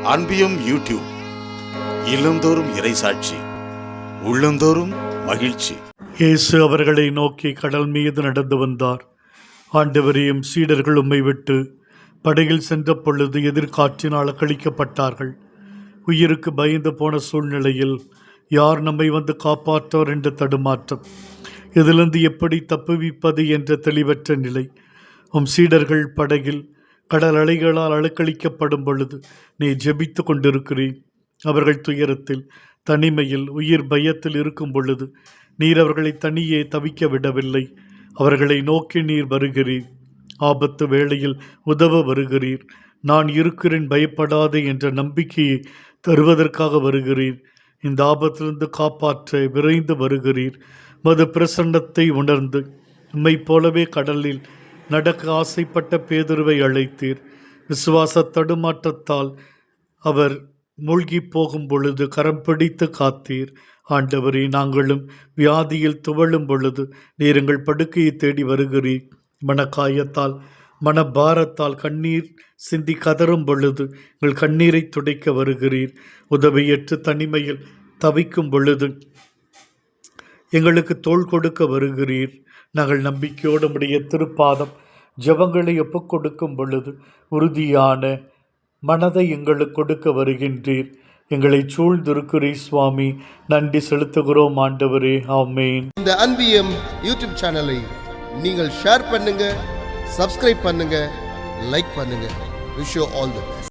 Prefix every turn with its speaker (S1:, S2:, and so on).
S1: அன்பியும் YouTube இல்லந்தோறும் இறைசாட்சி, உள்ளந்தோறும் மகிழ்ச்சி.
S2: இயேசு அவர்களை நோக்கி கடல் மீது நடந்து வந்தார். ஆண்டவரையும் சீடர்கள் உம்மை விட்டு படகில் சென்ற பொழுது எதிர்காற்றினால் அக்களிக்கப்பட்டார்கள். உயிருக்கு பயந்து போன சூழ்நிலையில் யார் நம்மை வந்து காப்பாற்றுவர் என்ற தடுமாற்றம், இதிலிருந்து எப்படி தப்புவிப்பது என்ற தெளிவற்ற நிலை. சீடர்கள் படகில் கடல் அலைகளால் அலக்களிக்கப்படும் பொழுது நீ ஜெபித்து கொண்டிருக்கிறீர். அவர்கள் துயரத்தில், தனிமையில், உயிர் பயத்தில் இருக்கும் பொழுது நீர் அவர்களை தனியே தவிக்க விடவில்லை. அவர்களை நோக்கி நீர் வருகிறீர். ஆபத்து வேளையில் உதவ வருகிறீர். நான் இருக்கிறேன், பயப்படாதே என்ற நம்பிக்கையை தருவதற்காக வருகிறீர். இந்த ஆபத்திலிருந்து காப்பாற்ற விரைந்து வருகிறீர். மது பிரசன்னத்தை உணர்ந்து உம்மை போலவே கடலில் நடக்க ஆசைப்பட்ட பேதுருவை அழைத்தீர். விசுவாச தடுமாற்றத்தால் அவர் மூழ்கி போகும் பொழுது கரம் பிடித்து காத்தீர். ஆண்டவரே, நாங்களும் வியாதியில் துவளும் பொழுது நீர் எங்கள் படுக்கையை தேடி வருகிறீர். மனக்காயத்தால், மனபாரத்தால் கண்ணீர் சிந்தி கதறும் பொழுது எங்கள் கண்ணீரை துடைக்க வருகிறீர். உதவியற்று தனிமையில் தவிக்கும் பொழுது எங்களுக்கு தோள் கொடுக்க வருகிறீர். நாங்கள் நம்பிக்கையோடு உம்முடைய திருப்பாதம் ஜெபங்களை ஒப்புக் கொடுக்கும் பொழுது உறுதியான மனதை எங்களுக்கு கொடுக்க வருகின்றீர். எங்களை சூழ்ந்திருக்கிறீர் சுவாமி. நன்றி செலுத்துகிறோம் ஆண்டவரே. ஆமென்.
S3: இந்த அன்பியம் யூடியூப் சேனலை நீங்கள் ஷேர் பண்ணுங்க, சப்ஸ்கிரைப் பண்ணுங்க, லைக் பண்ணுங்க. Wish you all the best.